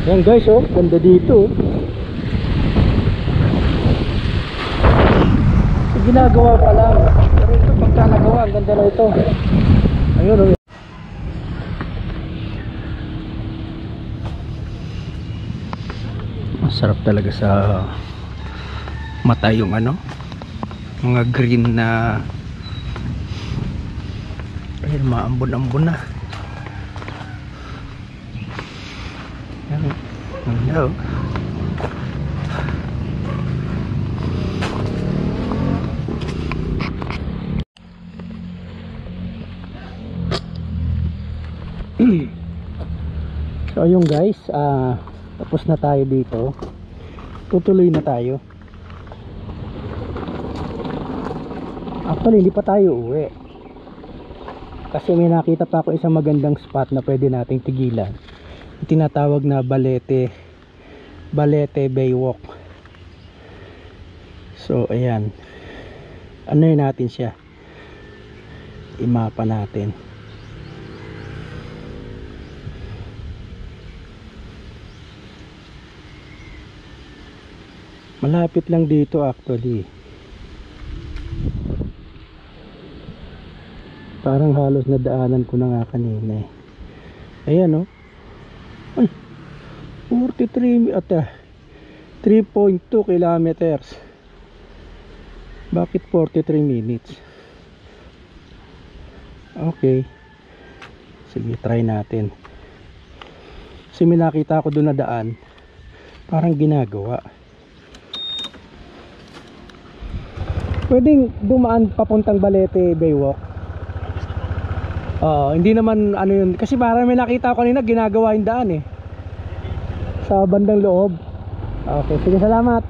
Yan guys, oh, ganda dito. Ginagawa pa lang. Pero ito pagka nagawa, ang ganda na ito. Ayun, oh. Masarap talaga sa mata yung ano, mga green na, ayun, maambon-ambon na. Yan, ano. So ayun guys, tapos na tayo dito. Tutuloy na tayo. Actually hindi pa tayo uwi, kasi may nakita pa ako isang magandang spot na pwede nating tigilan. Yung tinatawag na Balete Baywalk. So ayan, ano yun natin siya, imapa natin. Malapit lang dito actually. Parang halos nadaanan ko na nga kanina eh. Ayan, oh. Ay, 43 at 3.2 kilometers. Bakit 43 minutes? Okay, sige, try natin. Kasi may nakita ako doon na daan, parang ginagawa. Pwedeng dumaan papuntang Balete Baywalk. Hindi naman ano yun, kasi parang may nakita ko kanina ginagawa yung daan eh, sa bandang loob. Okay, sige, salamat.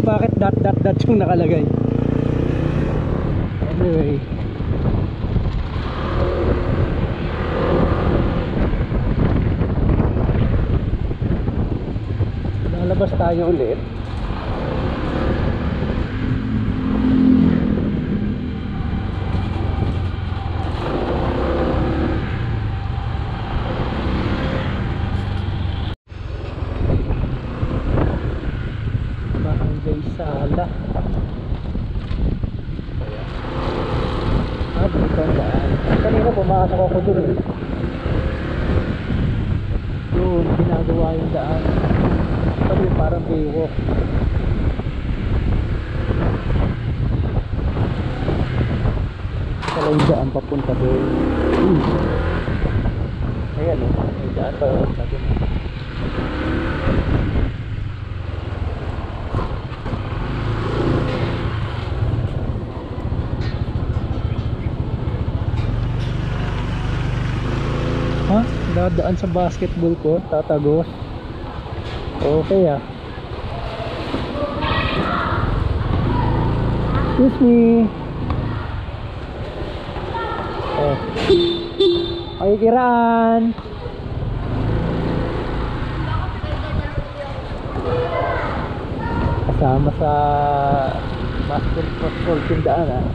Bakit dot yung nakalagay? Anyway, lalabas tayo ulit. Sala. Dito ang daan. Kanina pumasok ako dun eh. Yun, ginagawa yung daan. Sabi parang baywalk. Kala yung daan papunta doon. Ayan o, yung daan papunta doon. Dadaan sa basketball court, tatagos. Okay ah. Excuse me. Oh. Ay, kiraan. Kasama sa basketball court yung daan ah.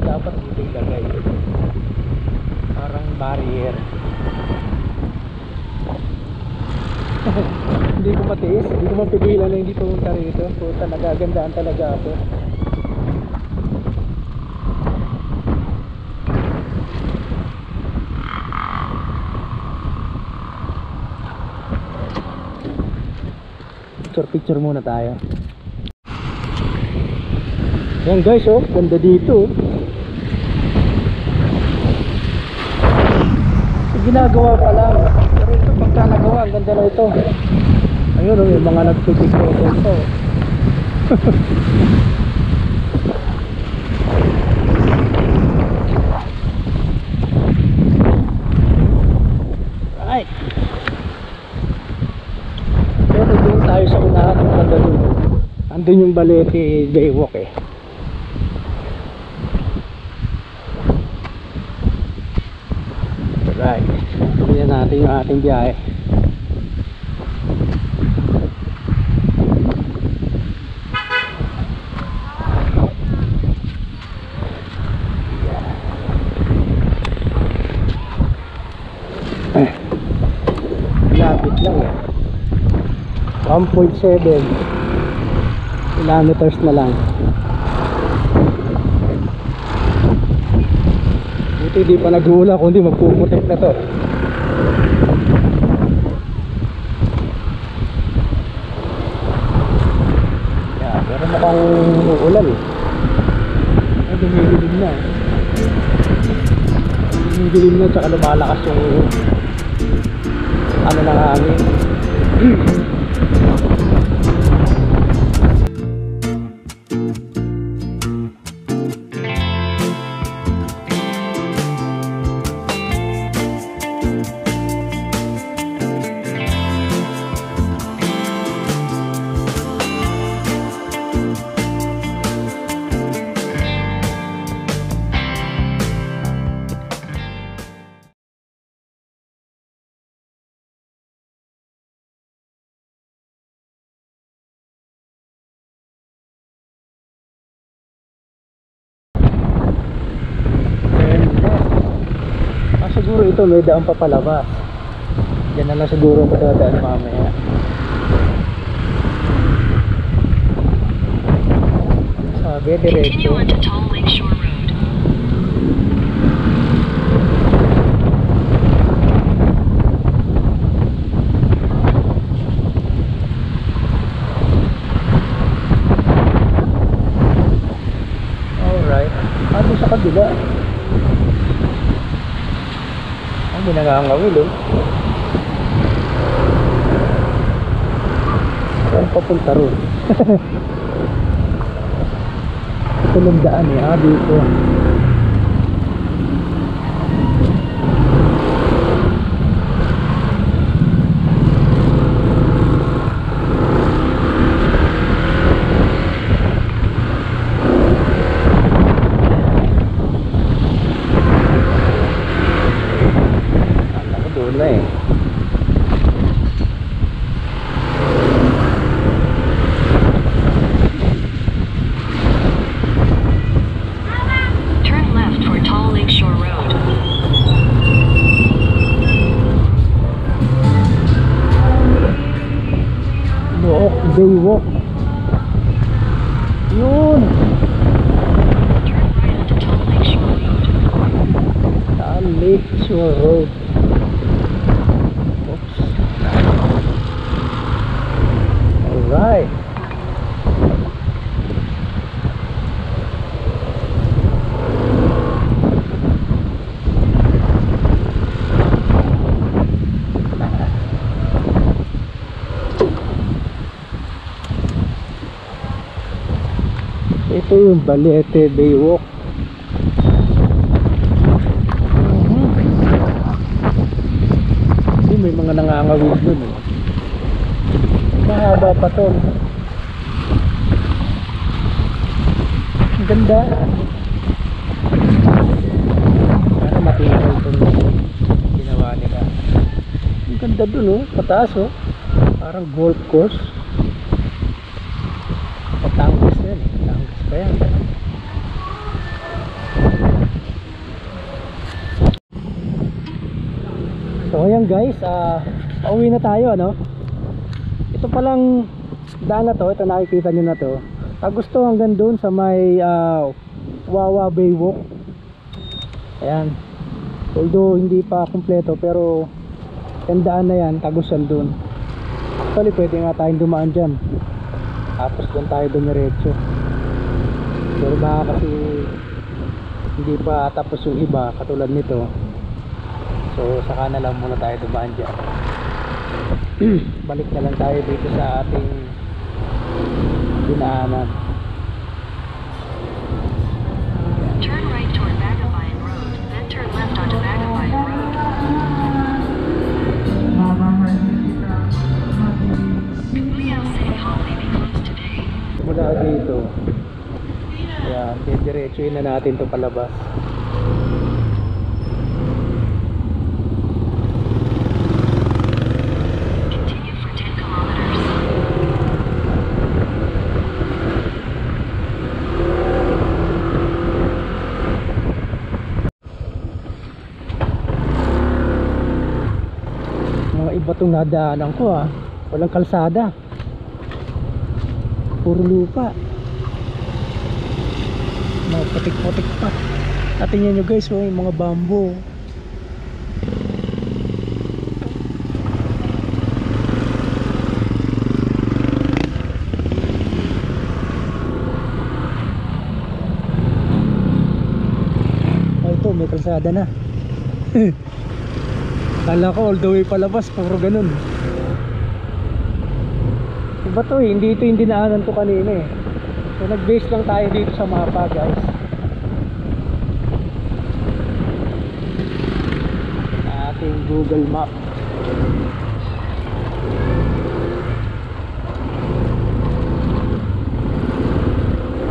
Dapat dito ilagay parang barrier. Hindi ko matiis, hindi ko mapigilan na hindi pumunta rito. Puta, nagagandaan talaga ako. Picture muna tayo. Yan guys, oh, ganda dito. Ginagawa pa lang, pero ito pagka nagawa, ang ganda na ito. Ayun, oh, yung mga nagpipicture dito. Right. Pero doon tayo sa unahan ng ganda doon. Andun yung Balete Baywalk eh. Right. Tuloy na natin yung ating biyahe. Lapit lang eh. 1.7 kilometers na lang. Buti di pa nag-uula, kundi magpuputik na to. Yeah, pero mukhang uulan eh. Ay, dumidilim na. Dumidilim na, tsaka lumalakas yung ano ng hangin. Siguro ito may daan pa palabas. Diyan na lang siguro madadaan mamaya. Sabi diretso. Alright. Ano sa kabila? May nangangawil eh. Saan papunta ron? Ito lang daan eh, dito. Baywalk. Yun. Taal Lake Shore Road. Oops. Alright. Ito yung Balete Baywalk. May mga nangangawid dun eh. Mahaba pa to. Ang ganda. Para matinaw itong ginawa nila. Ang ganda dun oh. Pataas oh. Parang golf course. Patangkis yan eh. Patangkis pa yan. So ayan guys, pauwi na tayo ano. Ito palang daan na to, ito nakikita nyo na to. Gusto hanggang doon sa may Wawa Baywalk. Ayan. Although hindi pa kumpleto pero yung daan na yan, tagos yan doon. Actually pwede nga tayong dumaan dyan, tapos doon tayo dumiretso. Pero baka kasi hindi pa tapos yung iba katulad nito, so saka na lang muna tayo dumaan dyan. Balik na lang tayo dito sa ating dinaanan. Turn right toward Vagabayan Road, then turn left onto Vagabayan Road. Cubuyao City Hall may be closed today. Mula dito, yan, diretsuin na natin to palabas. Continue for 10 kilometers. Mga iba tong nadaanan ko walang kalsada, puro lupa, mga putik-putik pa. At tingnan nyo guys, yung mga bamboo. Ito may kalsada na. Kala ko all the way palabas, puro ganun. Iba to hindi ito yung dinaanan ko kanina So nag-base lang tayo dito sa mapa guys. Ating Google Map.